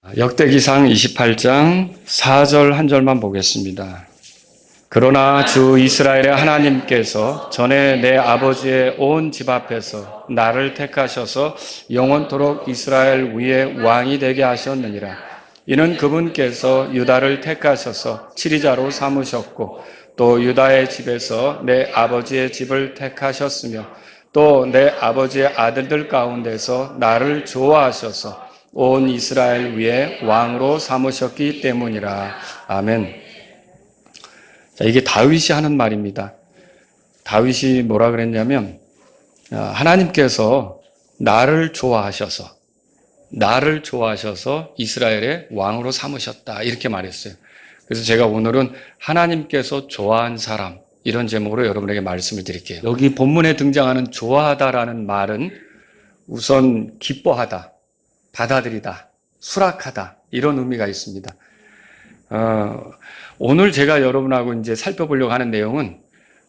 역대기상 28장 4절 한 절만 보겠습니다. 그러나 주 이스라엘의 하나님께서 전에 내 아버지의 온 집 앞에서 나를 택하셔서 영원토록 이스라엘 위에 왕이 되게 하셨느니라. 이는 그분께서 유다를 택하셔서 치리자로 삼으셨고 또 유다의 집에서 내 아버지의 집을 택하셨으며 또 내 아버지의 아들들 가운데서 나를 좋아하셔서 온 이스라엘 위에 왕으로 삼으셨기 때문이라. 아멘. 자, 이게 다윗이 하는 말입니다. 다윗이 뭐라 그랬냐면, 하나님께서 나를 좋아하셔서 이스라엘의 왕으로 삼으셨다. 이렇게 말했어요. 그래서 제가 오늘은 하나님께서 좋아한 사람, 이런 제목으로 여러분에게 말씀을 드릴게요. 여기 본문에 등장하는 좋아하다라는 말은 우선 기뻐하다, 받아들이다, 수락하다, 이런 의미가 있습니다. 오늘 제가 여러분하고 이제 살펴보려고 하는 내용은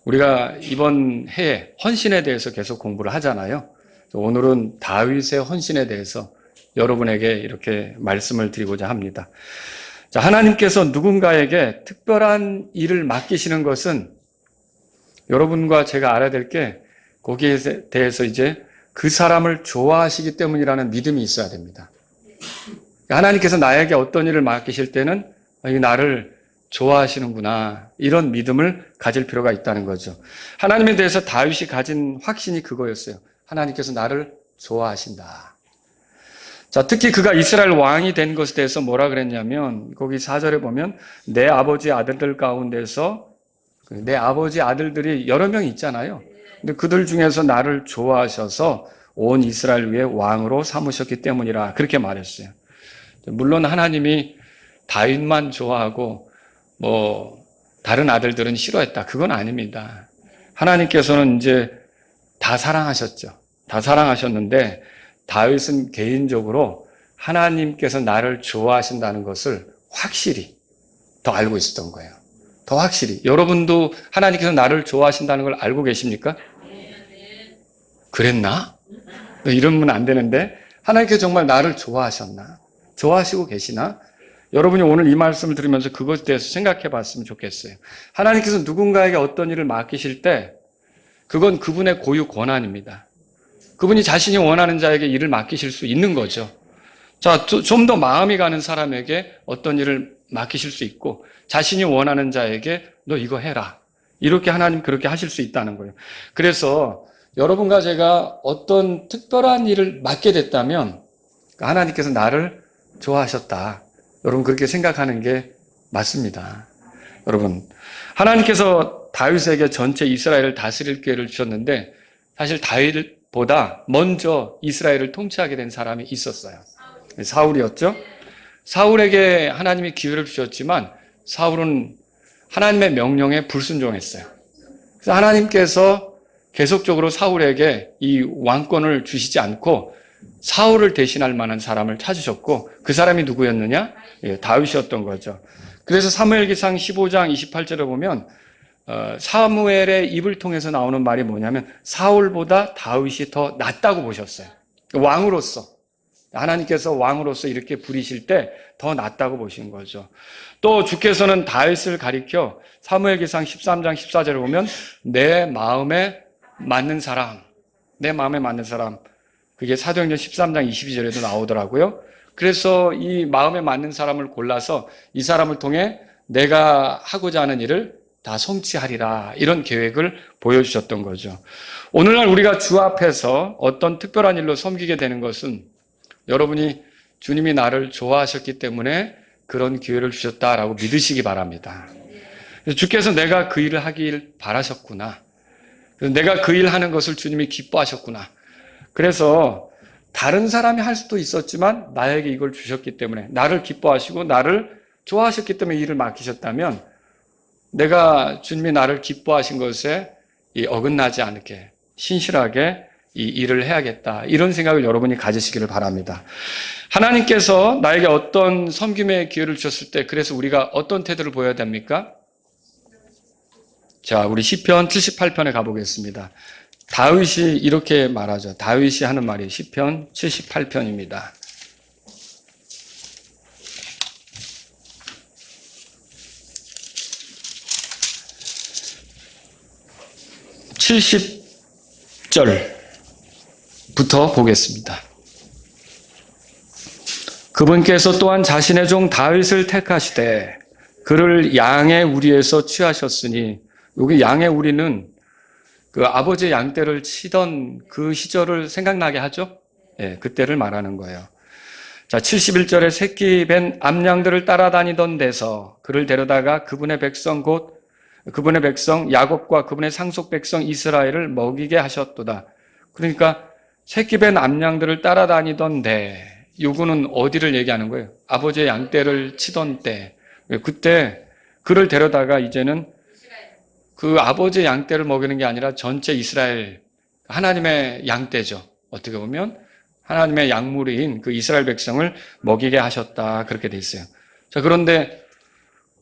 우리가 이번 해에 헌신에 대해서 계속 공부를 하잖아요. 오늘은 다윗의 헌신에 대해서 여러분에게 이렇게 말씀을 드리고자 합니다. 자, 하나님께서 누군가에게 특별한 일을 맡기시는 것은 여러분과 제가 알아야 될 게 거기에 대해서 이제 그 사람을 좋아하시기 때문이라는 믿음이 있어야 됩니다. 하나님께서 나에게 어떤 일을 맡기실 때는 나를 좋아하시는구나, 이런 믿음을 가질 필요가 있다는 거죠. 하나님에 대해서 다윗이 가진 확신이 그거였어요. 하나님께서 나를 좋아하신다. 자, 특히 그가 이스라엘 왕이 된 것에 대해서 뭐라 그랬냐면 거기 4절에 보면 내 아버지 아들들 가운데서, 내 아버지 아들들이 여러 명 있잖아요. 근데 그들 중에서 나를 좋아하셔서 온 이스라엘 위에 왕으로 삼으셨기 때문이라, 그렇게 말했어요. 물론 하나님이 다윗만 좋아하고 다른 아들들은 싫어했다, 그건 아닙니다. 하나님께서는 이제 다 사랑하셨죠. 다 사랑하셨는데 다윗은 개인적으로 하나님께서 나를 좋아하신다는 것을 확실히 더 알고 있었던 거예요. 더 확실히. 여러분도 하나님께서 나를 좋아하신다는 걸 알고 계십니까? 그랬나? 이러면 안 되는데, 하나님께서 정말 나를 좋아하셨나? 좋아하시고 계시나? 여러분이 오늘 이 말씀을 들으면서 그것에 대해서 생각해 봤으면 좋겠어요. 하나님께서 누군가에게 어떤 일을 맡기실 때 그건 그분의 고유 권한입니다. 그분이 자신이 원하는 자에게 일을 맡기실 수 있는 거죠. 자, 좀 더 마음이 가는 사람에게 어떤 일을 맡기실 수 있고 자신이 원하는 자에게 너 이거 해라, 이렇게 하나님 그렇게 하실 수 있다는 거예요. 그래서 여러분과 제가 어떤 특별한 일을 맡게 됐다면 하나님께서 나를 좋아하셨다, 여러분 그렇게 생각하는 게 맞습니다. 여러분, 하나님께서 다윗에게 전체 이스라엘을 다스릴 기회를 주셨는데 사실 다윗보다 먼저 이스라엘을 통치하게 된 사람이 있었어요. 사울이었죠. 사울에게 하나님이 기회를 주셨지만 사울은 하나님의 명령에 불순종했어요. 그래서 하나님께서 계속적으로 사울에게 이 왕권을 주시지 않고 사울을 대신할 만한 사람을 찾으셨고, 그 사람이 누구였느냐? 다윗이었던 거죠. 그래서 사무엘기상 15장 28절에 보면 사무엘의 입을 통해서 나오는 말이 뭐냐면 사울보다 다윗이 더 낫다고 보셨어요. 왕으로서, 하나님께서 왕으로서 이렇게 부리실 때 더 낫다고 보신 거죠. 또 주께서는 다윗을 가리켜 사무엘기상 13장 14절에 보면 내 마음에 맞는 사람, 그게 사도행전 13장 22절에도 나오더라고요. 그래서 이 마음에 맞는 사람을 골라서 이 사람을 통해 내가 하고자 하는 일을 다 성취하리라, 이런 계획을 보여주셨던 거죠. 오늘날 우리가 주 앞에서 어떤 특별한 일로 섬기게 되는 것은 여러분이 주님이 나를 좋아하셨기 때문에 그런 기회를 주셨다라고 믿으시기 바랍니다. 주께서 내가 그 일을 하길 바라셨구나, 내가 그 일 하는 것을 주님이 기뻐하셨구나, 그래서 다른 사람이 할 수도 있었지만 나에게 이걸 주셨기 때문에, 나를 기뻐하시고 나를 좋아하셨기 때문에 이 일을 맡기셨다면 내가 주님이 나를 기뻐하신 것에 어긋나지 않게 신실하게 이 일을 해야겠다, 이런 생각을 여러분이 가지시기를 바랍니다. 하나님께서 나에게 어떤 섬김의 기회를 주셨을 때 그래서 우리가 어떤 태도를 보여야 됩니까? 자, 우리 시편 78편에 가보겠습니다. 다윗이 이렇게 말하죠. 다윗이 하는 말이 시편 78편입니다. 70절부터 보겠습니다. 그분께서 또한 자신의 종 다윗을 택하시되 그를 양의 우리에서 취하셨으니, 여기 양의 우리는 그 아버지의 양떼를 치던 그 시절을 생각나게 하죠. 예, 그때를 말하는 거예요. 자, 71절에 새끼 밴 암양들을 따라다니던 데서 그를 데려다가 그분의 백성 곧 그분의 백성 야곱과 그분의 상속 백성 이스라엘을 먹이게 하셨도다. 그러니까 새끼 밴 암양들을 따라다니던 데, 요거는 어디를 얘기하는 거예요? 아버지의 양떼를 치던 때, 그때 그를 데려다가 이제는 그 아버지의 양떼를 먹이는 게 아니라 전체 이스라엘, 하나님의 양떼죠. 어떻게 보면 하나님의 약물인 그 이스라엘 백성을 먹이게 하셨다, 그렇게 돼 있어요. 자, 그런데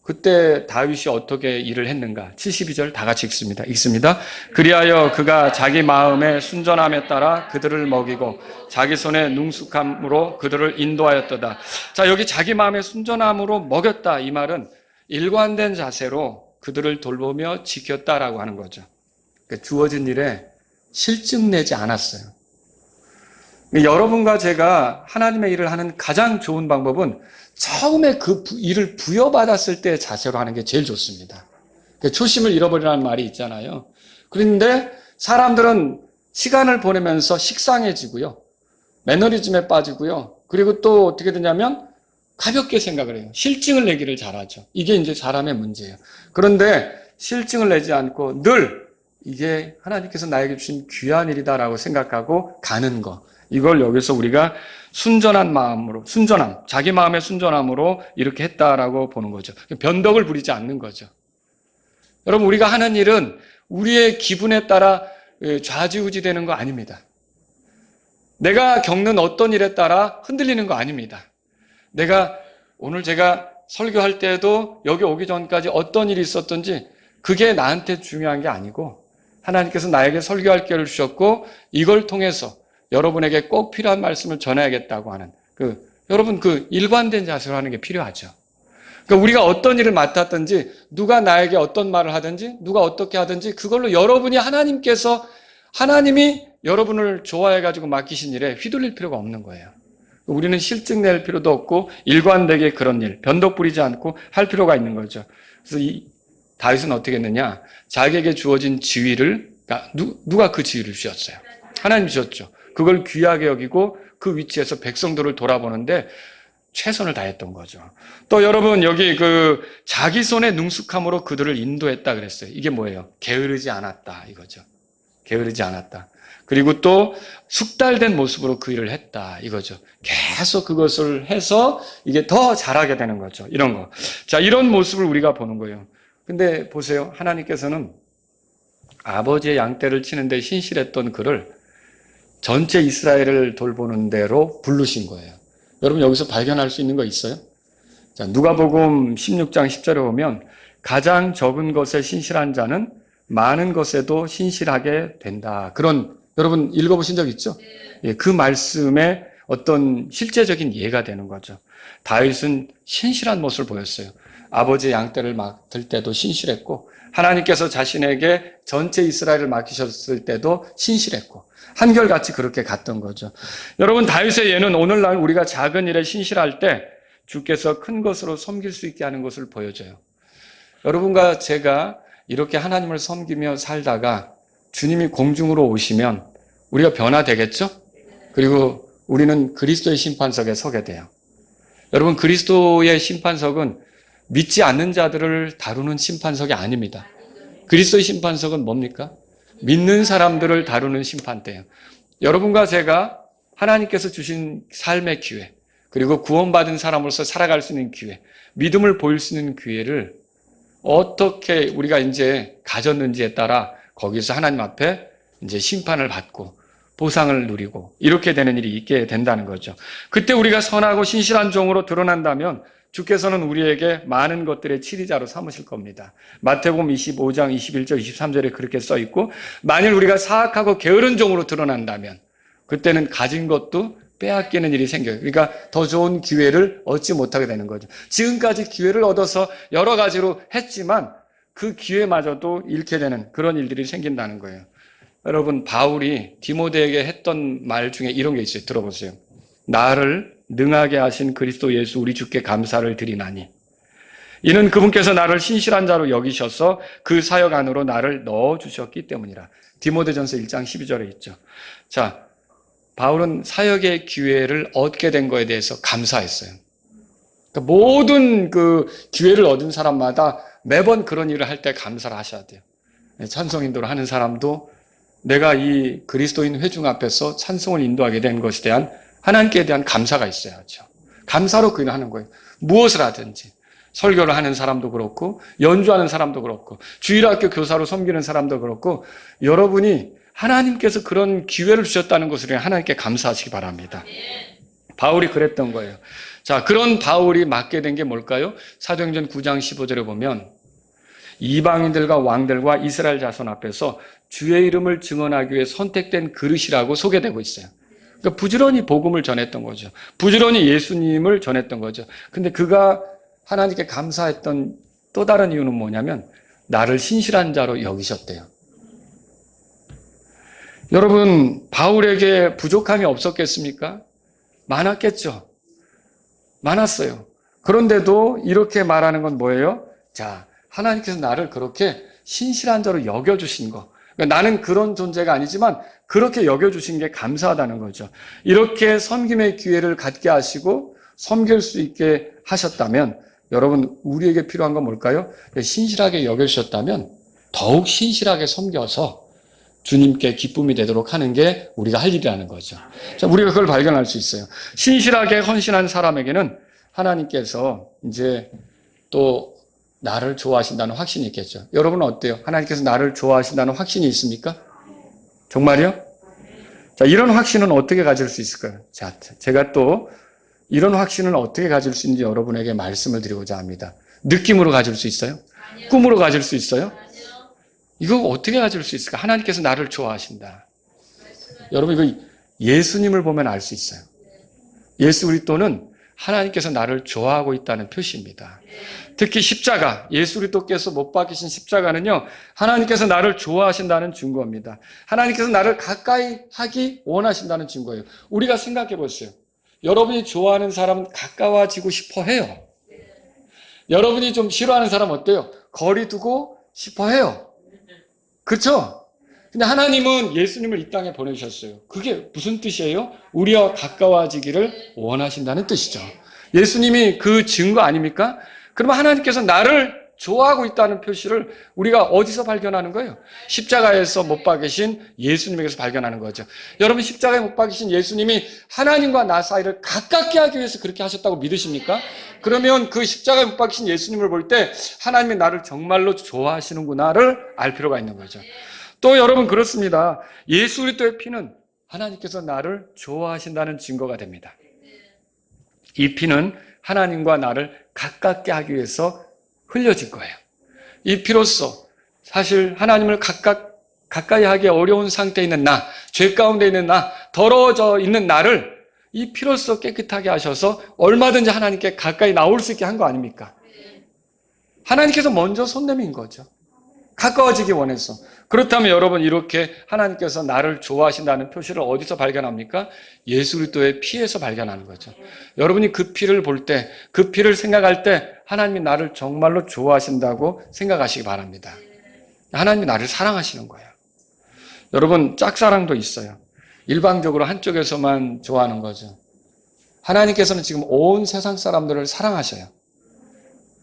그때 다윗이 어떻게 일을 했는가? 72절 다 같이 읽습니다. 그리하여 그가 자기 마음의 순전함에 따라 그들을 먹이고 자기 손의 능숙함으로 그들을 인도하였도다. 자, 여기 자기 마음의 순전함으로 먹였다, 이 말은 일관된 자세로 그들을 돌보며 지켰다라고 하는 거죠. 그러니까 주어진 일에 실증 내지 않았어요. 여러분과 제가 하나님의 일을 하는 가장 좋은 방법은 처음에 그 일을 부여받았을 때 자세로 하는 게 제일 좋습니다. 초심을 잃어버리라는 말이 있잖아요. 그런데 사람들은 시간을 보내면서 식상해지고요, 매너리즘에 빠지고요, 그리고 또 어떻게 되냐면 가볍게 생각을 해요. 실증을 내기를 잘하죠. 이게 이제 사람의 문제예요. 그런데 실증을 내지 않고 늘 이게 하나님께서 나에게 주신 귀한 일이다라고 생각하고 가는 거, 이걸 여기서 우리가 순전한 마음으로, 순전함, 자기 마음의 순전함으로 이렇게 했다라고 보는 거죠. 변덕을 부리지 않는 거죠. 여러분, 우리가 하는 일은 우리의 기분에 따라 좌지우지 되는 거 아닙니다. 내가 겪는 어떤 일에 따라 흔들리는 거 아닙니다. 오늘 제가 설교할 때에도 여기 오기 전까지 어떤 일이 있었던지 그게 나한테 중요한 게 아니고, 하나님께서 나에게 설교할 기회를 주셨고 이걸 통해서 여러분에게 꼭 필요한 말씀을 전해야겠다고 하는 여러분 일관된 자세로 하는 게 필요하죠. 그러니까 우리가 어떤 일을 맡았든지, 누가 나에게 어떤 말을 하든지, 누가 어떻게 하든지, 그걸로 하나님이 여러분을 좋아해가지고 맡기신 일에 휘둘릴 필요가 없는 거예요. 우리는 실증 낼 필요도 없고 일관되게 그런 일, 변덕 부리지 않고 할 필요가 있는 거죠. 그래서 다윗은 어떻게 했느냐? 자기에게 주어진 지위를, 그러니까 누가 그 지위를 주셨어요? 하나님이 주셨죠. 그걸 귀하게 여기고 그 위치에서 백성들을 돌아보는데 최선을 다했던 거죠. 또 여러분, 여기 자기 손의 능숙함으로 그들을 인도했다 그랬어요. 이게 뭐예요? 게으르지 않았다, 이거죠. 게으르지 않았다. 그리고 또 숙달된 모습으로 그 일을 했다, 이거죠. 계속 그것을 해서 이게 더 잘하게 되는 거죠. 이런 거. 자, 이런 모습을 우리가 보는 거예요. 근데 보세요. 하나님께서는 아버지의 양떼를 치는데 신실했던 그를 전체 이스라엘을 돌보는 대로 부르신 거예요. 여러분, 여기서 발견할 수 있는 거 있어요? 자, 누가복음 16장 10절에 보면 가장 적은 것에 신실한 자는 많은 것에도 신실하게 된다. 그런, 여러분 읽어보신 적 있죠? 예, 그 말씀의 어떤 실제적인 예가 되는 거죠. 다윗은 신실한 모습을 보였어요. 아버지의 양떼를 맡을 때도 신실했고, 하나님께서 자신에게 전체 이스라엘을 맡기셨을 때도 신실했고, 한결같이 그렇게 갔던 거죠. 여러분, 다윗의 예는 오늘날 우리가 작은 일에 신실할 때 주께서 큰 것으로 섬길 수 있게 하는 것을 보여줘요. 여러분과 제가 이렇게 하나님을 섬기며 살다가 주님이 공중으로 오시면 우리가 변화되겠죠? 그리고 우리는 그리스도의 심판석에 서게 돼요. 여러분, 그리스도의 심판석은 믿지 않는 자들을 다루는 심판석이 아닙니다. 그리스도의 심판석은 뭡니까? 믿는 사람들을 다루는 심판대예요. 여러분과 제가 하나님께서 주신 삶의 기회, 그리고 구원받은 사람으로서 살아갈 수 있는 기회, 믿음을 보일 수 있는 기회를 어떻게 우리가 이제 가졌는지에 따라 거기서 하나님 앞에 이제 심판을 받고 보상을 누리고 이렇게 되는 일이 있게 된다는 거죠. 그때 우리가 선하고 신실한 종으로 드러난다면 주께서는 우리에게 많은 것들의 치리자로 삼으실 겁니다. 마태복음 25장 21절 23절에 그렇게 써 있고, 만일 우리가 사악하고 게으른 종으로 드러난다면 그때는 가진 것도 빼앗기는 일이 생겨요. 그러니까 더 좋은 기회를 얻지 못하게 되는 거죠. 지금까지 기회를 얻어서 여러 가지로 했지만 그 기회마저도 잃게 되는 그런 일들이 생긴다는 거예요. 여러분, 바울이 디모데에게 했던 말 중에 이런 게 있어요. 들어보세요. 나를 능하게 하신 그리스도 예수 우리 주께 감사를 드리나니 이는 그분께서 나를 신실한 자로 여기셔서 그 사역 안으로 나를 넣어주셨기 때문이라. 디모데전서 1장 12절에 있죠. 자, 바울은 사역의 기회를 얻게 된 거에 대해서 감사했어요. 그러니까 모든 그 기회를 얻은 사람마다 매번 그런 일을 할 때 감사를 하셔야 돼요. 찬송 인도를 하는 사람도 내가 이 그리스도인 회중 앞에서 찬송을 인도하게 된 것에 대한 하나님께 대한 감사가 있어야죠. 감사로 그 일을 하는 거예요. 무엇을 하든지. 설교를 하는 사람도 그렇고 연주하는 사람도 그렇고 주일학교 교사로 섬기는 사람도 그렇고 여러분이 하나님께서 그런 기회를 주셨다는 것을 하나님께 감사하시기 바랍니다. 바울이 그랬던 거예요. 자, 그런 바울이 맡게 된 게 뭘까요? 사도행전 9장 15절에 보면 이방인들과 왕들과 이스라엘 자손 앞에서 주의 이름을 증언하기 위해 선택된 그릇이라고 소개되고 있어요. 그러니까 부지런히 복음을 전했던 거죠. 부지런히 예수님을 전했던 거죠. 근데 그가 하나님께 감사했던 또 다른 이유는 뭐냐면 나를 신실한 자로 여기셨대요. 여러분, 바울에게 부족함이 없었겠습니까? 많았겠죠. 많았어요. 그런데도 이렇게 말하는 건 뭐예요? 자, 하나님께서 나를 그렇게 신실한 자로 여겨주신 거. 그러니까 나는 그런 존재가 아니지만 그렇게 여겨주신 게 감사하다는 거죠. 이렇게 섬김의 기회를 갖게 하시고 섬길 수 있게 하셨다면 여러분, 우리에게 필요한 건 뭘까요? 신실하게 여겨주셨다면 더욱 신실하게 섬겨서 주님께 기쁨이 되도록 하는 게 우리가 할 일이라는 거죠. 자, 우리가 그걸 발견할 수 있어요. 신실하게 헌신한 사람에게는 하나님께서 이제 또 나를 좋아하신다는 확신이 있겠죠. 여러분은 어때요? 하나님께서 나를 좋아하신다는 확신이 있습니까? 정말요? 자, 이런 확신은 어떻게 가질 수 있을까요? 자, 제가 또 이런 확신을 어떻게 가질 수 있는지 여러분에게 말씀을 드리고자 합니다. 느낌으로 가질 수 있어요? 아니요. 꿈으로 가질 수 있어요? 아니요. 이거 어떻게 가질 수 있을까? 하나님께서 나를 좋아하신다. 여러분, 이거 예수님을 보면 알 수 있어요. 예수 그리스도는 하나님께서 나를 좋아하고 있다는 표시입니다. 특히 십자가, 예수 그리스도께서 못 박히신 십자가는요, 하나님께서 나를 좋아하신다는 증거입니다. 하나님께서 나를 가까이 하기 원하신다는 증거예요. 우리가 생각해 보세요. 여러분이 좋아하는 사람은 가까워지고 싶어 해요. 여러분이 좀 싫어하는 사람 어때요? 거리 두고 싶어 해요. 그렇죠? 근데 하나님은 예수님을 이 땅에 보내주셨어요. 그게 무슨 뜻이에요? 우리와 가까워지기를 원하신다는 뜻이죠. 예수님이 그 증거 아닙니까? 그러면 하나님께서 나를 좋아하고 있다는 표시를 우리가 어디서 발견하는 거예요? 십자가에서 못 박이신 예수님에게서 발견하는 거죠. 여러분, 십자가에 못 박이신 예수님이 하나님과 나 사이를 가깝게 하기 위해서 그렇게 하셨다고 믿으십니까? 그러면 그 십자가에 못 박이신 예수님을 볼 때 하나님이 나를 정말로 좋아하시는구나를 알 필요가 있는 거죠. 또 여러분, 그렇습니다. 예수 그리스도의 피는 하나님께서 나를 좋아하신다는 증거가 됩니다. 이 피는 하나님과 나를 가깝게 하기 위해서 흘려진 거예요. 이 피로써 사실 하나님을 가까이 하기 어려운 상태에 있는 나, 죄 가운데 있는 나, 더러워져 있는 나를 이 피로써 깨끗하게 하셔서 얼마든지 하나님께 가까이 나올 수 있게 한 거 아닙니까? 하나님께서 먼저 손 내민 거죠. 가까워지기 원해서. 그렇다면 여러분, 이렇게 하나님께서 나를 좋아하신다는 표시를 어디서 발견합니까? 예수 그리스도의 피에서 발견하는 거죠. 여러분이 그 피를 볼 때, 그 피를 생각할 때 하나님이 나를 정말로 좋아하신다고 생각하시기 바랍니다. 하나님이 나를 사랑하시는 거예요. 여러분, 짝사랑도 있어요. 일방적으로 한쪽에서만 좋아하는 거죠. 하나님께서는 지금 온 세상 사람들을 사랑하셔요.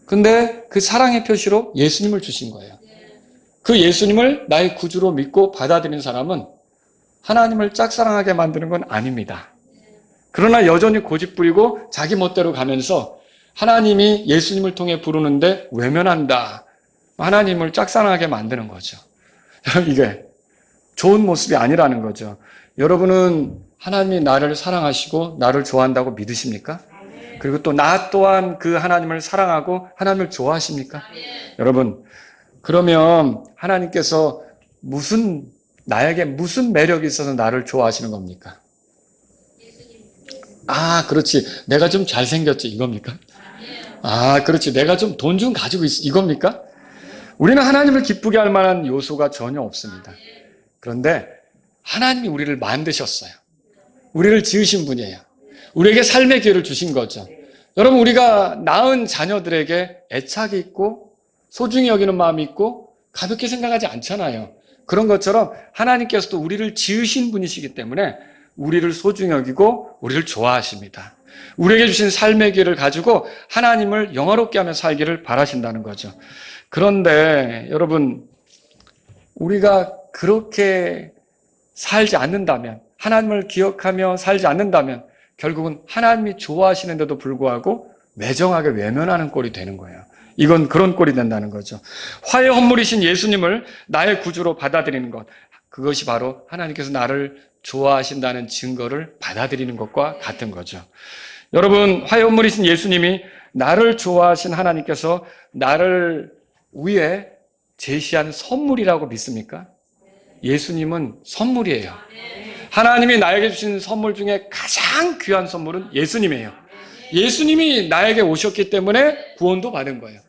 근데 그 사랑의 표시로 예수님을 주신 거예요. 그 예수님을 나의 구주로 믿고 받아들인 사람은 하나님을 짝사랑하게 만드는 건 아닙니다. 그러나 여전히 고집부리고 자기 멋대로 가면서 하나님이 예수님을 통해 부르는데 외면한다. 하나님을 짝사랑하게 만드는 거죠. 이게 좋은 모습이 아니라는 거죠. 여러분은 하나님이 나를 사랑하시고 나를 좋아한다고 믿으십니까? 그리고 또 나 또한 그 하나님을 사랑하고 하나님을 좋아하십니까? 여러분, 그러면 하나님께서 나에게 무슨 매력이 있어서 나를 좋아하시는 겁니까? 아, 그렇지. 내가 좀 잘생겼지. 이겁니까? 아, 그렇지. 내가 좀 돈 좀 가지고 있어. 이겁니까? 우리는 하나님을 기쁘게 할 만한 요소가 전혀 없습니다. 그런데 하나님이 우리를 만드셨어요. 우리를 지으신 분이에요. 우리에게 삶의 기회를 주신 거죠. 여러분, 우리가 낳은 자녀들에게 애착이 있고 소중히 여기는 마음이 있고 가볍게 생각하지 않잖아요. 그런 것처럼 하나님께서도 우리를 지으신 분이시기 때문에 우리를 소중히 여기고 우리를 좋아하십니다. 우리에게 주신 삶의 기회를 가지고 하나님을 영화롭게 하며 살기를 바라신다는 거죠. 그런데 여러분, 우리가 그렇게 살지 않는다면, 하나님을 기억하며 살지 않는다면 결국은 하나님이 좋아하시는데도 불구하고 매정하게 외면하는 꼴이 되는 거예요. 이건 그런 꼴이 된다는 거죠. 화해 헌물이신 예수님을 나의 구주로 받아들이는 것, 그것이 바로 하나님께서 나를 좋아하신다는 증거를 받아들이는 것과 같은 거죠. 여러분, 화해 헌물이신 예수님이 나를 좋아하신 하나님께서 나를 위해 제시한 선물이라고 믿습니까? 예수님은 선물이에요. 하나님이 나에게 주신 선물 중에 가장 귀한 선물은 예수님이에요. 예수님이 나에게 오셨기 때문에 구원도 받은 거예요.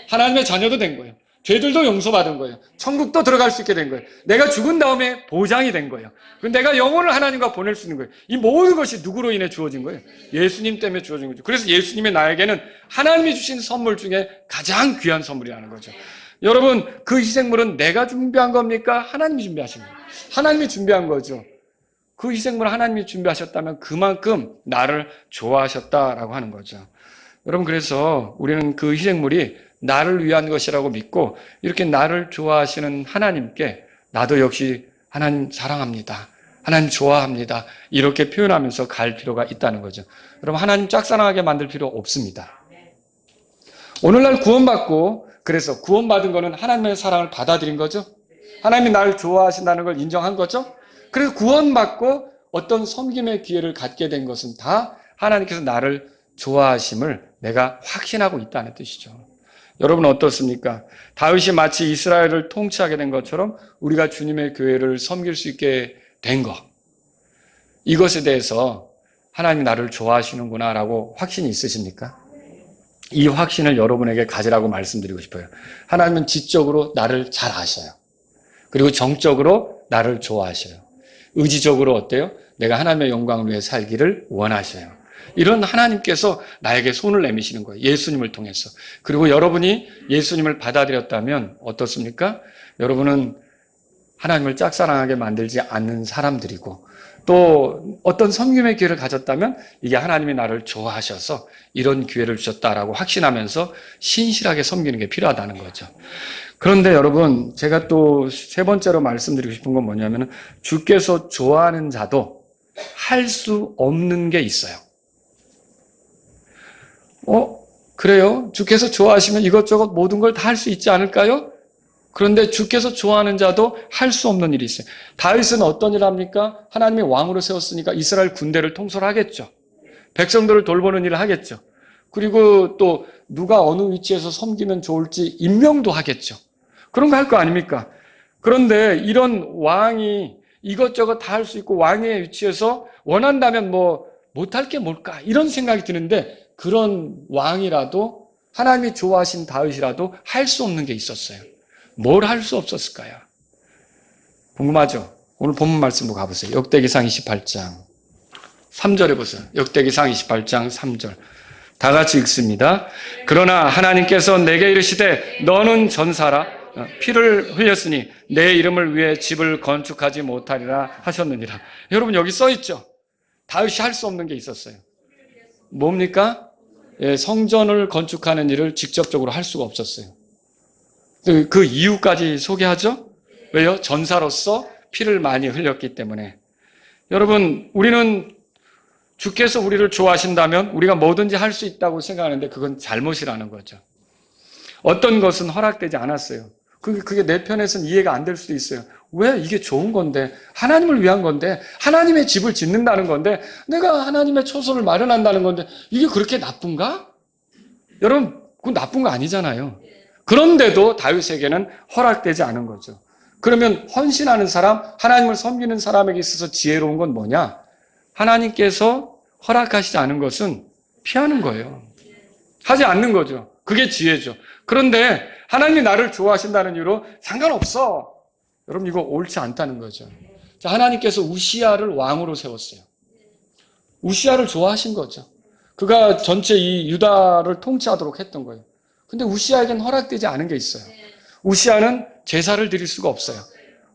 하나님의 자녀도 된 거예요. 죄들도 용서받은 거예요. 천국도 들어갈 수 있게 된 거예요. 내가 죽은 다음에 보장이 된 거예요. 내가 영혼을 하나님과 보낼 수 있는 거예요. 이 모든 것이 누구로 인해 주어진 거예요? 예수님 때문에 주어진 거죠. 그래서 예수님이 나에게는 하나님이 주신 선물 중에 가장 귀한 선물이라는 거죠. 여러분, 그 희생물은 내가 준비한 겁니까? 하나님이 준비하신 거예요. 하나님이 준비한 거죠. 그 희생물을 하나님이 준비하셨다면 그만큼 나를 좋아하셨다라고 하는 거죠. 여러분, 그래서 우리는 그 희생물이 나를 위한 것이라고 믿고 이렇게 나를 좋아하시는 하나님께 나도 역시 하나님 사랑합니다. 하나님 좋아합니다. 이렇게 표현하면서 갈 필요가 있다는 거죠. 여러분, 하나님 짝사랑하게 만들 필요 없습니다. 오늘날 구원받고 그래서 구원받은 거는 하나님의 사랑을 받아들인 거죠. 하나님이 나를 좋아하신다는 걸 인정한 거죠. 그래서 구원받고 어떤 섬김의 기회를 갖게 된 것은 다 하나님께서 나를 좋아하심을 내가 확신하고 있다는 뜻이죠. 여러분 어떻습니까? 다윗이 마치 이스라엘을 통치하게 된 것처럼 우리가 주님의 교회를 섬길 수 있게 된 것, 이것에 대해서 하나님이 나를 좋아하시는구나라고 확신이 있으십니까? 이 확신을 여러분에게 가지라고 말씀드리고 싶어요. 하나님은 지적으로 나를 잘 아셔요. 그리고 정적으로 나를 좋아하셔요. 의지적으로 어때요? 내가 하나님의 영광을 위해 살기를 원하셔요. 이런 하나님께서 나에게 손을 내미시는 거예요. 예수님을 통해서. 그리고 여러분이 예수님을 받아들였다면 어떻습니까? 여러분은 하나님을 짝사랑하게 만들지 않는 사람들이고 또 어떤 섬김의 기회를 가졌다면 이게 하나님이 나를 좋아하셔서 이런 기회를 주셨다라고 확신하면서 신실하게 섬기는 게 필요하다는 거죠. 그런데 여러분, 제가 또 세 번째로 말씀드리고 싶은 건 뭐냐면 주께서 좋아하는 자도 할 수 없는 게 있어요. 그래요? 주께서 좋아하시면 이것저것 모든 걸 다 할 수 있지 않을까요? 그런데 주께서 좋아하는 자도 할 수 없는 일이 있어요. 다윗은 어떤 일을 합니까? 하나님이 왕으로 세웠으니까 이스라엘 군대를 통솔하겠죠. 백성들을 돌보는 일을 하겠죠. 그리고 또 누가 어느 위치에서 섬기면 좋을지 임명도 하겠죠. 그런 거 할 거 아닙니까? 그런데 이런 왕이 이것저것 다 할 수 있고 왕의 위치에서 원한다면 못할 게 뭘까? 이런 생각이 드는데 그런 왕이라도 하나님이 좋아하신 다윗이라도 할 수 없는 게 있었어요. 뭘 할 수 없었을까요? 궁금하죠? 오늘 본문 말씀으로 가보세요. 역대기상 28장 3절에 보세요. 역대기상 28장 3절 다 같이 읽습니다. 그러나 하나님께서 내게 이르시되 너는 전사라 피를 흘렸으니 내 이름을 위해 집을 건축하지 못하리라 하셨느니라. 여러분 여기 써있죠? 다윗이 할 수 없는 게 있었어요. 뭡니까? 성전을 건축하는 일을 직접적으로 할 수가 없었어요. 그 이유까지 소개하죠? 왜요? 전사로서 피를 많이 흘렸기 때문에. 여러분, 우리는 주께서 우리를 좋아하신다면 우리가 뭐든지 할 수 있다고 생각하는데 그건 잘못이라는 거죠. 어떤 것은 허락되지 않았어요. 그게 내 편에서는 이해가 안 될 수도 있어요. 왜? 이게 좋은 건데, 하나님을 위한 건데, 하나님의 집을 짓는다는 건데, 내가 하나님의 처소를 마련한다는 건데, 이게 그렇게 나쁜가? 여러분, 그건 나쁜 거 아니잖아요. 그런데도 다윗에게는 허락되지 않은 거죠. 그러면 헌신하는 사람, 하나님을 섬기는 사람에게 있어서 지혜로운 건 뭐냐? 하나님께서 허락하시지 않은 것은 피하는 거예요. 하지 않는 거죠. 그게 지혜죠. 그런데 하나님이 나를 좋아하신다는 이유로 상관없어. 여러분 이거 옳지 않다는 거죠. 자, 하나님께서 우시야를 왕으로 세웠어요. 우시야를 좋아하신 거죠. 그가 전체 이 유다를 통치하도록 했던 거예요. 근데 우시야에겐 허락되지 않은 게 있어요. 우시야는 제사를 드릴 수가 없어요.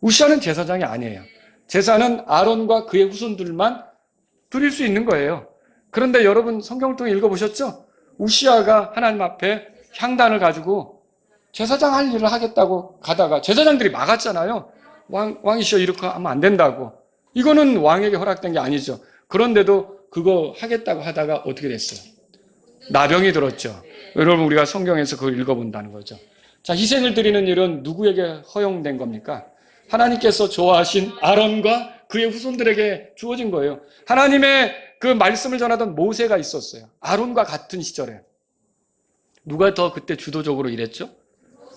우시야는 제사장이 아니에요. 제사는 아론과 그의 후손들만 드릴 수 있는 거예요. 그런데 여러분 성경을 통해 읽어보셨죠? 우시야가 하나님 앞에 향단을 가지고 제사장 할 일을 하겠다고 가다가 제사장들이 막았잖아요. 왕이시여 이렇게 하면 안 된다고. 이거는 왕에게 허락된 게 아니죠. 그런데도 그거 하겠다고 하다가 어떻게 됐어요? 나병이 들었죠. 여러분 우리가 성경에서 그걸 읽어본다는 거죠. 자, 희생을 드리는 일은 누구에게 허용된 겁니까? 하나님께서 좋아하신 아론과 그의 후손들에게 주어진 거예요. 하나님의 그 말씀을 전하던 모세가 있었어요. 아론과 같은 시절에. 누가 더 그때 주도적으로 일했죠?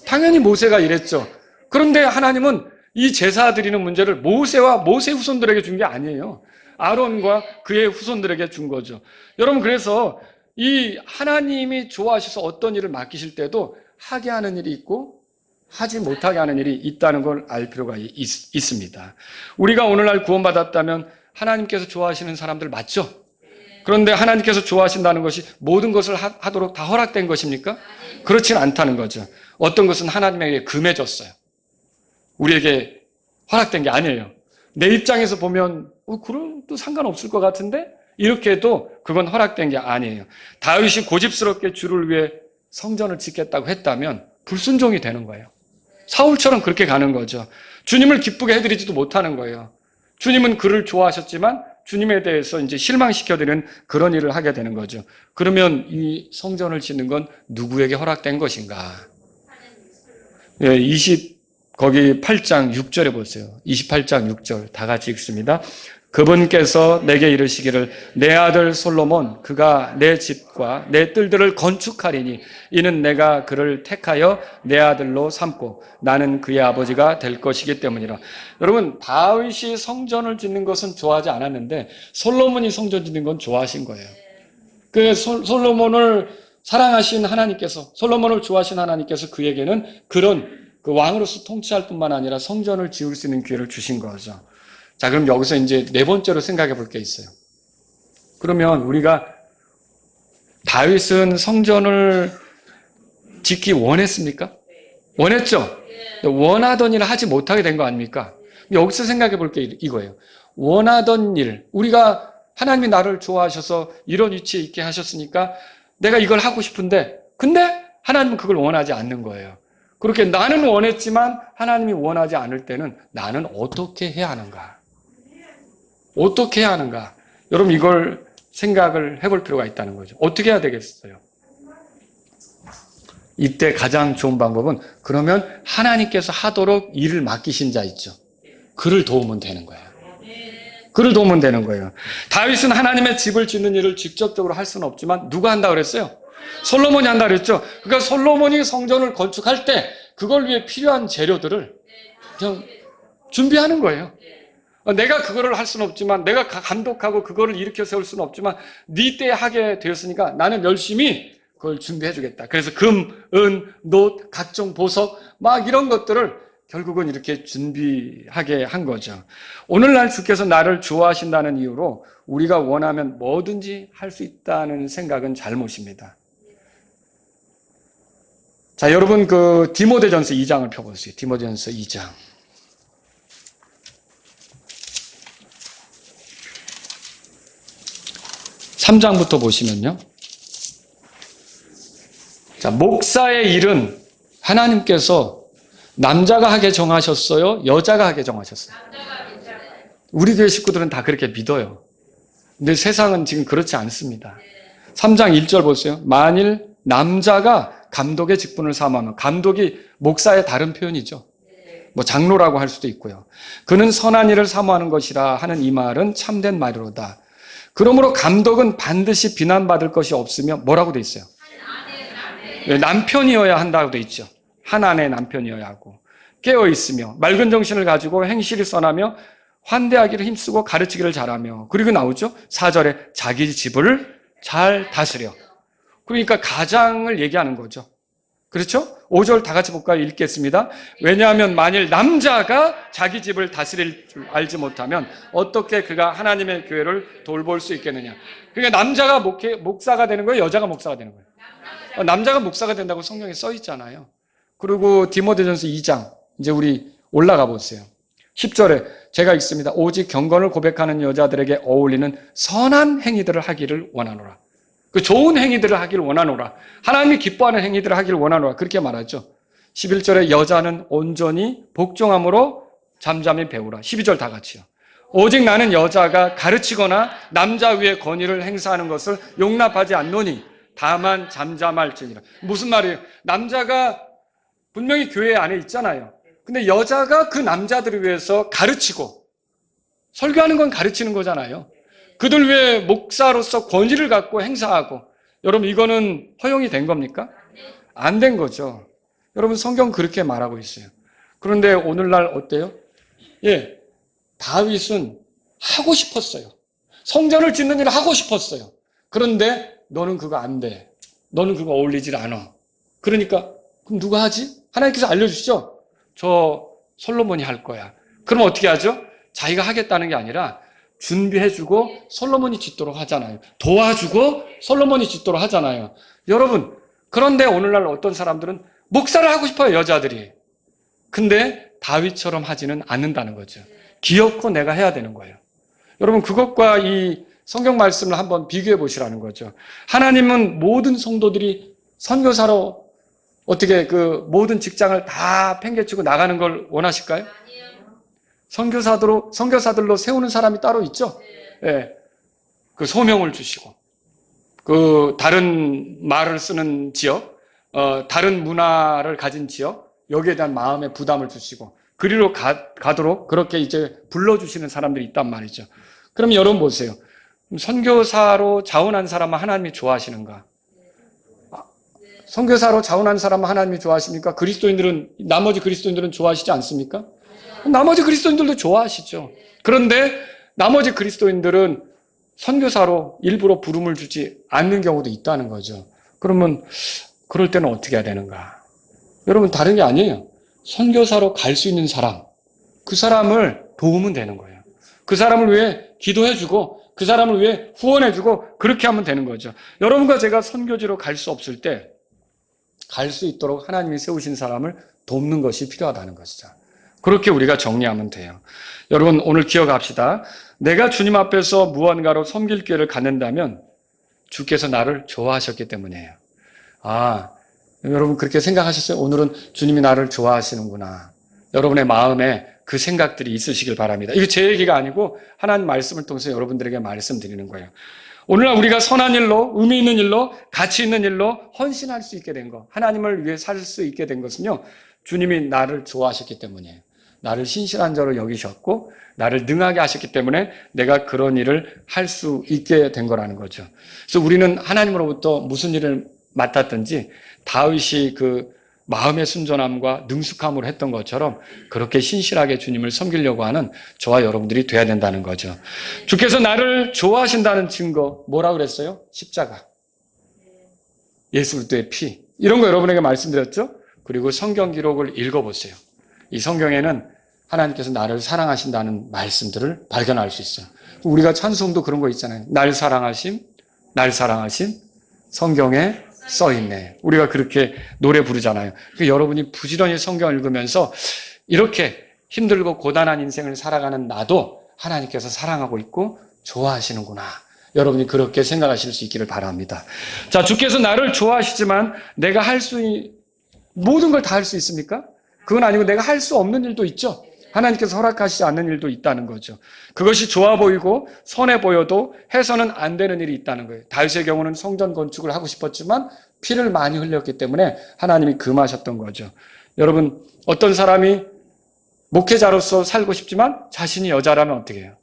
당연히 모세가 일했죠. 그런데 하나님은 이 제사 드리는 문제를 모세와 모세 후손들에게 준 게 아니에요. 아론과 그의 후손들에게 준 거죠. 여러분 그래서 이 하나님이 좋아하셔서 어떤 일을 맡기실 때도 하게 하는 일이 있고 하지 못하게 하는 일이 있다는 걸 알 필요가 있습니다. 우리가 오늘날 구원받았다면 하나님께서 좋아하시는 사람들 맞죠? 그런데 하나님께서 좋아하신다는 것이 모든 것을 하도록 다 허락된 것입니까? 그렇지는 않다는 거죠. 어떤 것은 하나님에게 금해졌어요. 우리에게 허락된 게 아니에요. 내 입장에서 보면 그럼 또 상관없을 것 같은데 이렇게 해도 그건 허락된 게 아니에요. 다윗이 고집스럽게 주를 위해 성전을 짓겠다고 했다면 불순종이 되는 거예요. 사울처럼 그렇게 가는 거죠. 주님을 기쁘게 해드리지도 못하는 거예요. 주님은 그를 좋아하셨지만 주님에 대해서 이제 실망시켜드리는 그런 일을 하게 되는 거죠. 그러면 이 성전을 짓는 건 누구에게 허락된 것인가? 예, 거기 8장 6절에 보세요. 28장 6절 다 같이 읽습니다. 그분께서 내게 이르시기를 내 아들 솔로몬 그가 내 집과 내 뜰들을 건축하리니 이는 내가 그를 택하여 내 아들로 삼고 나는 그의 아버지가 될 것이기 때문이라. 여러분 다윗이 성전을 짓는 것은 좋아하지 않았는데 솔로몬이 성전 짓는 건 좋아하신 거예요. 그 솔로몬을 사랑하신 하나님께서 솔로몬을 좋아하신 하나님께서 그에게는 그런 그 왕으로서 통치할 뿐만 아니라 성전을 지을 수 있는 기회를 주신 거죠. 자, 그럼 여기서 이제 네 번째로 생각해 볼 게 있어요. 그러면 우리가 다윗은 성전을 짓기 원했습니까? 원했죠? 원하던 일을 하지 못하게 된 거 아닙니까? 여기서 생각해 볼 게 이거예요. 원하던 일, 우리가 하나님이 나를 좋아하셔서 이런 위치에 있게 하셨으니까 내가 이걸 하고 싶은데 근데 하나님은 그걸 원하지 않는 거예요. 그렇게 나는 원했지만 하나님이 원하지 않을 때는 나는 어떻게 해야 하는가? 어떻게 해야 하는가? 여러분 이걸 생각을 해볼 필요가 있다는 거죠. 어떻게 해야 되겠어요? 이때 가장 좋은 방법은 그러면 하나님께서 하도록 일을 맡기신 자 있죠. 그를 도우면 되는 거예요. 그를 도우면 되는 거예요. 다윗은 하나님의 집을 짓는 일을 직접적으로 할 수는 없지만 누가 한다고 그랬어요? 솔로몬이 한다고 그랬죠. 그러니까 솔로몬이 성전을 건축할 때 그걸 위해 필요한 재료들을 그냥 준비하는 거예요. 내가 그거를 할 수는 없지만 내가 감독하고 그거를 일으켜 세울 수는 없지만 네 때에 하게 되었으니까 나는 열심히 그걸 준비해 주겠다. 그래서 금, 은, 놋, 각종 보석 막 이런 것들을 결국은 이렇게 준비하게 한 거죠. 오늘날 주께서 나를 좋아하신다는 이유로 우리가 원하면 뭐든지 할 수 있다는 생각은 잘못입니다. 자, 여러분 그 디모데전서 2장을 펴보세요. 디모데전서 2장. 3장부터 보시면요. 자, 목사의 일은 하나님께서 남자가 하게 정하셨어요? 여자가 하게 정하셨어요? 우리 교회 식구들은 다 그렇게 믿어요. 근데 세상은 지금 그렇지 않습니다. 3장 1절 보세요. 만일 남자가 감독의 직분을 사모하면, 감독이 목사의 다른 표현이죠. 뭐 장로라고 할 수도 있고요. 그는 선한 일을 사모하는 것이라 하는 이 말은 참된 말이로다. 그러므로 감독은 반드시 비난받을 것이 없으며 뭐라고 돼 있어요? 남편이어야 한다고 돼 있죠. 한 아내의 남편이어야 하고 깨어있으며 맑은 정신을 가지고 행실이 선하며 환대하기를 힘쓰고 가르치기를 잘하며, 그리고 나오죠. 4절에 자기 집을 잘 다스려. 그러니까 가장을 얘기하는 거죠. 그렇죠? 5절 다 같이 볼까요? 읽겠습니다. 왜냐하면 만일 남자가 자기 집을 다스릴 줄 알지 못하면 어떻게 그가 하나님의 교회를 돌볼 수 있겠느냐. 그러니까 남자가 목사가 되는 거예요? 여자가 목사가 되는 거예요? 남자가 목사가 된다고 성경에 써 있잖아요. 그리고 디모데전서 2장 이제 우리 올라가 보세요. 10절에 제가 읽습니다. 오직 경건을 고백하는 여자들에게 어울리는 선한 행위들을 하기를 원하노라. 그 좋은 행위들을 하기를 원하노라. 하나님이 기뻐하는 행위들을 하기를 원하노라. 그렇게 말하죠. 11절에 여자는 온전히 복종함으로 잠잠히 배우라. 12절 다 같이요. 오직 나는 여자가 가르치거나 남자 위에 권위를 행사하는 것을 용납하지 않노니 다만 잠잠할지니라. 무슨 말이에요? 남자가 분명히 교회 안에 있잖아요. 근데 여자가 그 남자들을 위해서 가르치고 설교하는 건 가르치는 거잖아요. 그들 위해 목사로서 권위를 갖고 행사하고. 여러분 이거는 허용이 된 겁니까? 안 된 거죠. 여러분 성경 그렇게 말하고 있어요. 그런데 오늘날 어때요? 예, 다윗은 하고 싶었어요. 성전을 짓는 일을 하고 싶었어요. 그런데 너는 그거 안 돼. 너는 그거 어울리질 않아. 그러니까 그럼 누가 하지? 하나님께서 알려주시죠. 저 솔로몬이 할 거야. 그럼 어떻게 하죠? 자기가 하겠다는 게 아니라 준비해주고 솔로몬이 짓도록 하잖아요. 도와주고 솔로몬이 짓도록 하잖아요. 여러분, 그런데 오늘날 어떤 사람들은 목사를 하고 싶어요, 여자들이. 근데 다윗처럼 하지는 않는다는 거죠. 기어코 내가 해야 되는 거예요. 여러분, 그것과 이 성경 말씀을 한번 비교해 보시라는 거죠. 하나님은 모든 성도들이 선교사로 어떻게 그 모든 직장을 다 팽개치고 나가는 걸 원하실까요? 선교사들로 세우는 사람이 따로 있죠? 예. 그 소명을 주시고, 그 다른 말을 쓰는 지역, 다른 문화를 가진 지역, 여기에 대한 마음의 부담을 주시고, 그리로 가도록 그렇게 이제 불러주시는 사람들이 있단 말이죠. 그럼 여러분 보세요. 선교사로 자원한 사람은 하나님이 좋아하시는가? 선교사로 자원한 사람은 하나님이 좋아하십니까? 나머지 그리스도인들은 좋아하시지 않습니까? 나머지 그리스도인들도 좋아하시죠. 그런데 나머지 그리스도인들은 선교사로 일부러 부름을 주지 않는 경우도 있다는 거죠. 그러면 그럴 때는 어떻게 해야 되는가? 여러분 다른 게 아니에요. 선교사로 갈 수 있는 사람, 그 사람을 도우면 되는 거예요. 그 사람을 위해 기도해주고 그 사람을 위해 후원해주고 그렇게 하면 되는 거죠. 여러분과 제가 선교지로 갈 수 없을 때 갈 수 있도록 하나님이 세우신 사람을 돕는 것이 필요하다는 것이죠. 그렇게 우리가 정리하면 돼요. 여러분 오늘 기억합시다. 내가 주님 앞에서 무언가로 섬길 기회를 갖는다면 주께서 나를 좋아하셨기 때문이에요. 여러분 그렇게 생각하셨어요? 오늘은 주님이 나를 좋아하시는구나. 여러분의 마음에 그 생각들이 있으시길 바랍니다. 이거 제 얘기가 아니고 하나님 말씀을 통해서 여러분들에게 말씀드리는 거예요. 오늘날 우리가 선한 일로, 의미 있는 일로, 가치 있는 일로 헌신할 수 있게 된 것, 하나님을 위해 살 수 있게 된 것은요, 주님이 나를 좋아하셨기 때문이에요. 나를 신실한 자로 여기셨고 나를 능하게 하셨기 때문에 내가 그런 일을 할 수 있게 된 거라는 거죠. 그래서 우리는 하나님으로부터 무슨 일을 맡았든지 다윗이 그 마음의 순전함과 능숙함으로 했던 것처럼 그렇게 신실하게 주님을 섬기려고 하는 저와 여러분들이 돼야 된다는 거죠. 주께서 나를 좋아하신다는 증거 뭐라고 그랬어요? 십자가, 예수 그리스도의 피, 이런 거 여러분에게 말씀드렸죠? 그리고 성경 기록을 읽어보세요. 이 성경에는 하나님께서 나를 사랑하신다는 말씀들을 발견할 수 있어요. 우리가 찬송도 그런 거 있잖아요. 날 사랑하심, 성경에 써있네. 우리가 그렇게 노래 부르잖아요. 여러분이 부지런히 성경을 읽으면서 이렇게 힘들고 고단한 인생을 살아가는 나도 하나님께서 사랑하고 있고 좋아하시는구나. 여러분이 그렇게 생각하실 수 있기를 바랍니다. 자, 주께서 나를 좋아하시지만 내가 모든 걸 다 할 수 있습니까? 그건 아니고 내가 할 수 없는 일도 있죠. 하나님께서 허락하시지 않는 일도 있다는 거죠. 그것이 좋아 보이고 선해 보여도 해서는 안 되는 일이 있다는 거예요. 다윗의 경우는 성전 건축을 하고 싶었지만 피를 많이 흘렸기 때문에 하나님이 금하셨던 거죠. 여러분 어떤 사람이 목회자로서 살고 싶지만 자신이 여자라면 어떻게 해요?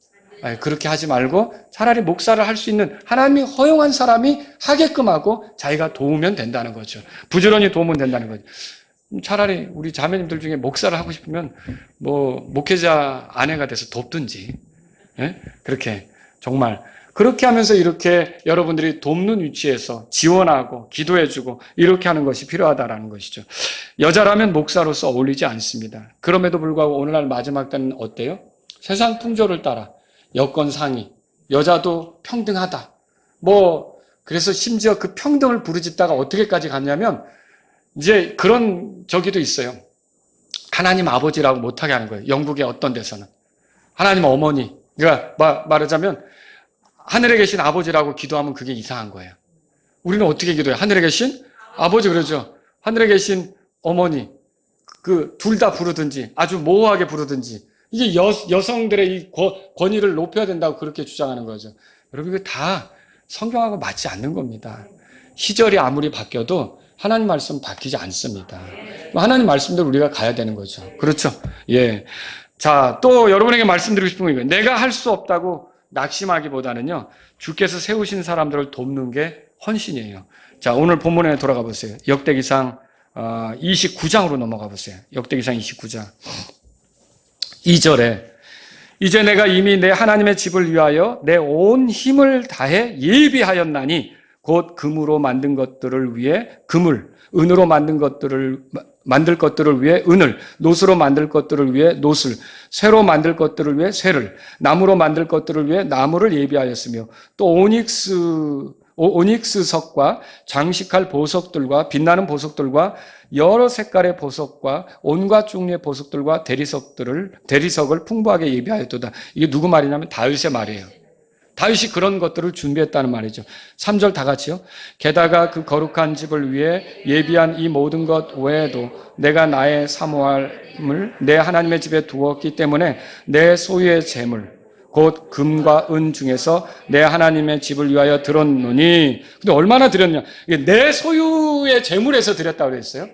그렇게 하지 말고 차라리 목사를 할 수 있는 하나님이 허용한 사람이 하게끔 하고 자기가 도우면 된다는 거죠. 부지런히 도우면 된다는 거죠. 차라리 우리 자매님들 중에 목사를 하고 싶으면 목회자 아내가 돼서 돕든지, 예? 그렇게 정말 그렇게 하면서 이렇게 여러분들이 돕는 위치에서 지원하고 기도해주고 이렇게 하는 것이 필요하다라는 것이죠. 여자라면 목사로서 어울리지 않습니다. 그럼에도 불구하고 오늘날 마지막 때는 어때요? 세상 풍조를 따라 여건 상위, 여자도 평등하다. 그래서 심지어 그 평등을 부르짖다가 어떻게까지 갔냐면 이제 그런 저기도 있어요. 하나님 아버지라고 못하게 하는 거예요. 영국의 어떤 데서는. 하나님 어머니. 그러니까 말하자면 하늘에 계신 아버지라고 기도하면 그게 이상한 거예요. 우리는 어떻게 기도해요? 하늘에 계신 아버지 그러죠. 하늘에 계신 어머니. 그 둘 다 부르든지 아주 모호하게 부르든지 이게 여성들의 이 권위를 높여야 된다고 그렇게 주장하는 거죠. 여러분 이거 다 성경하고 맞지 않는 겁니다. 시절이 아무리 바뀌어도 하나님 말씀 바뀌지 않습니다. 하나님 말씀대로 우리가 가야 되는 거죠. 그렇죠? 예. 자, 또 여러분에게 말씀드리고 싶은 건 이거예요. 내가 할 수 없다고 낙심하기보다는요, 주께서 세우신 사람들을 돕는 게 헌신이에요. 자, 오늘 본문에 돌아가 보세요. 역대기상 29장으로 넘어가 보세요. 역대기상 29장 2절에 이제 내가 이미 내 하나님의 집을 위하여 내 온 힘을 다해 예비하였나니 곧 금으로 만든 것들을 위해 금을, 은으로 만든 만들 것들을 위해 은을, 노스로 만들 것들을 위해 노스를, 쇠로 만들 것들을 위해 쇠를, 나무로 만들 것들을 위해 나무를 예비하였으며 또 오닉스석과 장식할 보석들과 빛나는 보석들과 여러 색깔의 보석과 온갖 종류의 보석들과 대리석을 풍부하게 예비하였도다. 이게 누구 말이냐면 다윗의 말이에요. 다윗이 그런 것들을 준비했다는 말이죠. 3절 다 같이요. 게다가 그 거룩한 집을 위해 예비한 이 모든 것 외에도 내가 나의 사모함을 내 하나님의 집에 두었기 때문에 내 소유의 재물 곧 금과 은 중에서 내 하나님의 집을 위하여 드렸노니. 근데 얼마나 드렸냐? 이게 내 소유의 재물에서 드렸다고 그랬어요.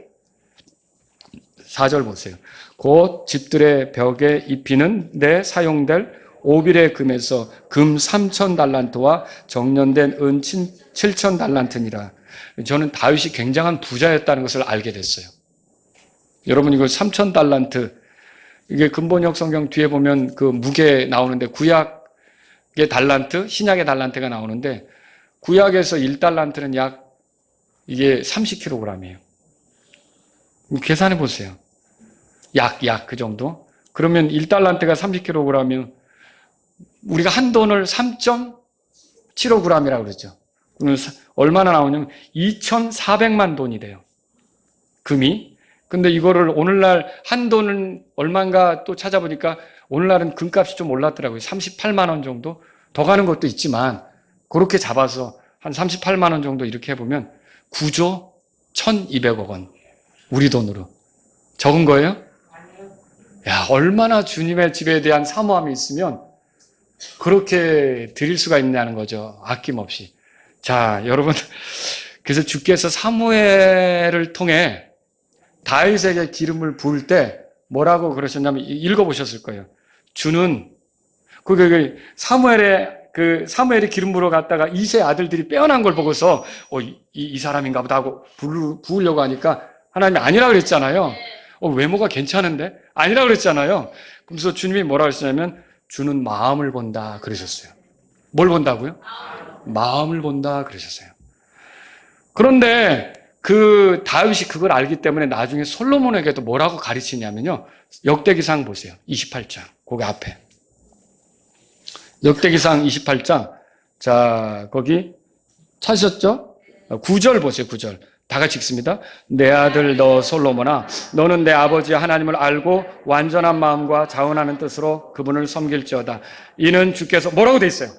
4절 보세요. 곧 집들의 벽에 입히는 내 사용될 오빌의 금에서 금 3,000달란트와 정년된 은 7,000달란트니라. 저는 다윗이 굉장한 부자였다는 것을 알게 됐어요. 여러분 이거 3,000달란트 이게 근본역 성경 뒤에 보면 그 무게 나오는데 구약의 달란트, 신약의 달란트가 나오는데 구약에서 1달란트는 약 이게 30kg이에요. 계산해 보세요. 약 그 정도. 그러면 1달란트가 30kg이면 우리가 한 돈을 3.75g이라고 그러죠. 그러면 얼마나 나오냐면 2,400만 돈이 돼요. 금이. 근데 이거를 오늘날 한 돈은 얼마인가 또 찾아보니까 오늘날은 금값이 좀 올랐더라고요. 38만 원 정도? 더 가는 것도 있지만 그렇게 잡아서 한 38만 원 정도 이렇게 해보면 9조 1,200억 원. 우리 돈으로. 적은 거예요? 야, 얼마나 주님의 집에 대한 사모함이 있으면 그렇게 드릴 수가 있냐는 거죠. 아낌없이. 자, 여러분. 그래서 주께서 사무엘을 통해 다윗에게 기름을 부을 때 뭐라고 그러셨냐면 읽어보셨을 거예요. 주는 사무엘이 기름 부으러 갔다가 이세 아들들이 빼어난 걸 보고서 이 사람인가 보다 하고 부으려고 하니까 하나님이 아니라 그랬잖아요. 외모가 괜찮은데? 아니라 그랬잖아요. 그래서 주님이 뭐라 그랬냐면 주는 마음을 본다 그러셨어요. 뭘 본다고요? 마음을 본다 그러셨어요. 그런데 그 다윗이 그걸 알기 때문에 나중에 솔로몬에게도 뭐라고 가르치냐면요. 역대기상 보세요. 28장. 거기 앞에. 역대기상 28장. 자, 거기 찾으셨죠? 9절 보세요. 9절. 다 같이 읽습니다. 내 아들 너 솔로몬아, 너는 내 아버지 하나님을 알고 완전한 마음과 자원하는 뜻으로 그분을 섬길지어다. 이는 주께서 뭐라고 돼 있어요?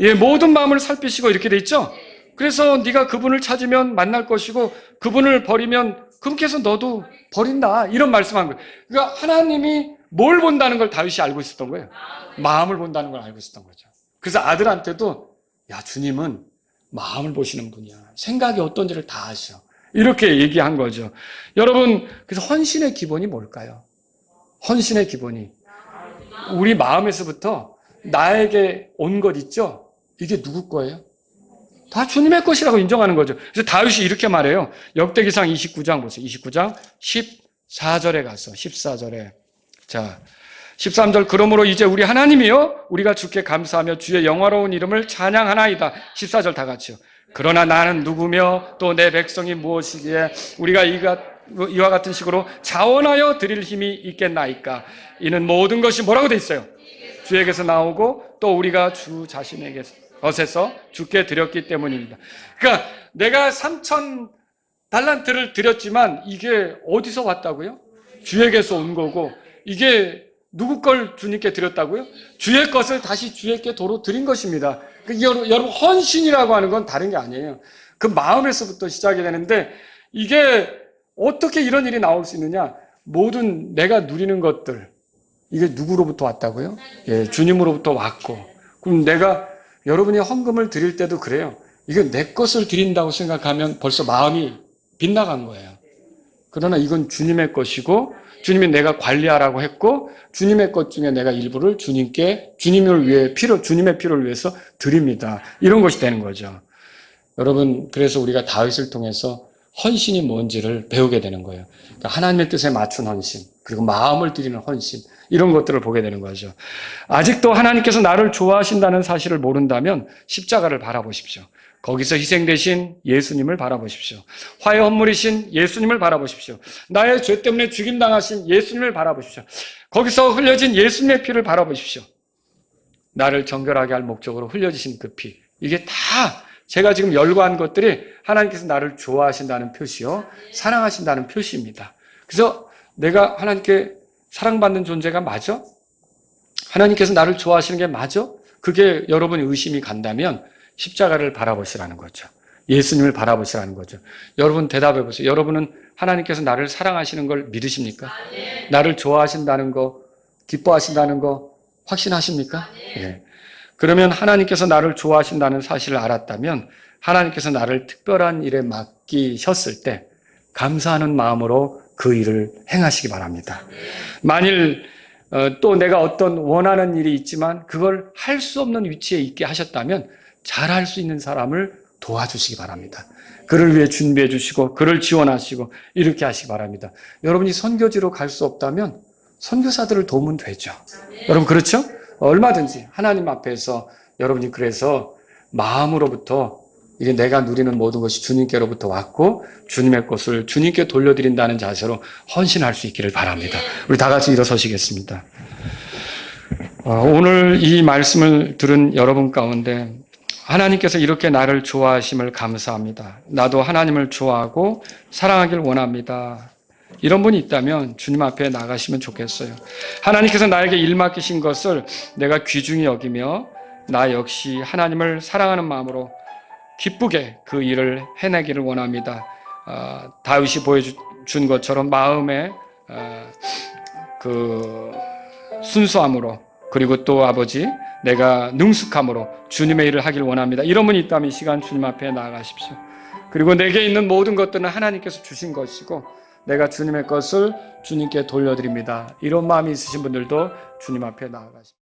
예, 모든 마음을 살피시고 이렇게 돼 있죠? 그래서 네가 그분을 찾으면 만날 것이고 그분을 버리면 그분께서 너도 버린다. 이런 말씀한 거예요. 그러니까 하나님이 뭘 본다는 걸 다윗이 알고 있었던 거예요. 마음을 본다는 걸 알고 있었던 거죠. 그래서 아들한테도 야, 주님은 마음을 보시는 분이야. 생각이 어떤지를 다 아셔. 이렇게 얘기한 거죠. 여러분, 그래서 헌신의 기본이 뭘까요? 헌신의 기본이 우리 마음에서부터 나에게 온 것 있죠? 이게 누구 거예요? 다 주님의 것이라고 인정하는 거죠. 그래서 다윗이 이렇게 말해요. 역대기상 29장 보세요. 29장 14절에 가서 14절에 자, 13절 그러므로 이제 우리 하나님이여 우리가 주께 감사하며 주의 영화로운 이름을 찬양하나이다. 14절 다 같이요. 그러나 나는 누구며 또 내 백성이 무엇이기에 우리가 이와 같은 식으로 자원하여 드릴 힘이 있겠나이까. 이는 모든 것이 뭐라고 돼 있어요? 주에게서 나오고 또 우리가 주 자신에게 것에서 주께 드렸기 때문입니다. 그러니까 내가 3천 달란트를 드렸지만 이게 어디서 왔다고요? 주에게서 온 거고, 이게 누구 걸 주님께 드렸다고요? 주의 것을 다시 주에게 도로 드린 것입니다. 여러분 헌신이라고 하는 건 다른 게 아니에요. 그 마음에서부터 시작이 되는데, 이게 어떻게 이런 일이 나올 수 있느냐? 모든 내가 누리는 것들, 이게 누구로부터 왔다고요? 예, 주님으로부터 왔고. 그럼 여러분이 헌금을 드릴 때도 그래요. 이게 내 것을 드린다고 생각하면 벌써 마음이 빗나간 거예요. 그러나 이건 주님의 것이고, 주님이 내가 관리하라고 했고, 주님의 것 중에 내가 일부를 주님의 피를 위해서 드립니다. 이런 것이 되는 거죠. 여러분, 그래서 우리가 다윗을 통해서 헌신이 뭔지를 배우게 되는 거예요. 그러니까 하나님의 뜻에 맞춘 헌신, 그리고 마음을 드리는 헌신, 이런 것들을 보게 되는 거죠. 아직도 하나님께서 나를 좋아하신다는 사실을 모른다면 십자가를 바라보십시오. 거기서 희생되신 예수님을 바라보십시오. 화해 헌물이신 예수님을 바라보십시오. 나의 죄 때문에 죽임당하신 예수님을 바라보십시오. 거기서 흘려진 예수님의 피를 바라보십시오. 나를 정결하게 할 목적으로 흘려지신 그 피. 이게 다 제가 지금 열거한 것들이 하나님께서 나를 좋아하신다는 표시요, 사랑하신다는 표시입니다. 그래서 내가 하나님께 사랑받는 존재가 맞아? 하나님께서 나를 좋아하시는 게 맞아? 그게 여러분이 의심이 간다면 십자가를 바라보시라는 거죠. 예수님을 바라보시라는 거죠. 여러분 대답해 보세요. 여러분은 하나님께서 나를 사랑하시는 걸 믿으십니까? 나를 좋아하신다는 거, 기뻐하신다는 거 확신하십니까? 예. 그러면 하나님께서 나를 좋아하신다는 사실을 알았다면 하나님께서 나를 특별한 일에 맡기셨을 때 감사하는 마음으로 그 일을 행하시기 바랍니다. 만일 또 내가 어떤 원하는 일이 있지만 그걸 할 수 없는 위치에 있게 하셨다면 잘할 수 있는 사람을 도와주시기 바랍니다. 그를 위해 준비해 주시고 그를 지원하시고 이렇게 하시기 바랍니다. 여러분이 선교지로 갈 수 없다면 선교사들을 도우면 되죠. 여러분 그렇죠? 얼마든지 하나님 앞에서 여러분이 그래서 마음으로부터 이게 내가 누리는 모든 것이 주님께로부터 왔고 주님의 것을 주님께 돌려드린다는 자세로 헌신할 수 있기를 바랍니다. 우리 다 같이 일어서시겠습니다. 오늘 이 말씀을 들은 여러분 가운데 하나님께서 이렇게 나를 좋아하심을 감사합니다. 나도 하나님을 좋아하고 사랑하길 원합니다. 이런 분이 있다면 주님 앞에 나가시면 좋겠어요. 하나님께서 나에게 일 맡기신 것을 내가 귀중히 여기며 나 역시 하나님을 사랑하는 마음으로 기쁘게 그 일을 해내기를 원합니다. 다윗이 보여준 것처럼 마음의 그 순수함으로, 그리고 또 아버지 내가 능숙함으로 주님의 일을 하길 원합니다. 이런 분이 있다면 이 시간 주님 앞에 나아가십시오. 그리고 내게 있는 모든 것들은 하나님께서 주신 것이고 내가 주님의 것을 주님께 돌려드립니다. 이런 마음이 있으신 분들도 주님 앞에 나아가십시오.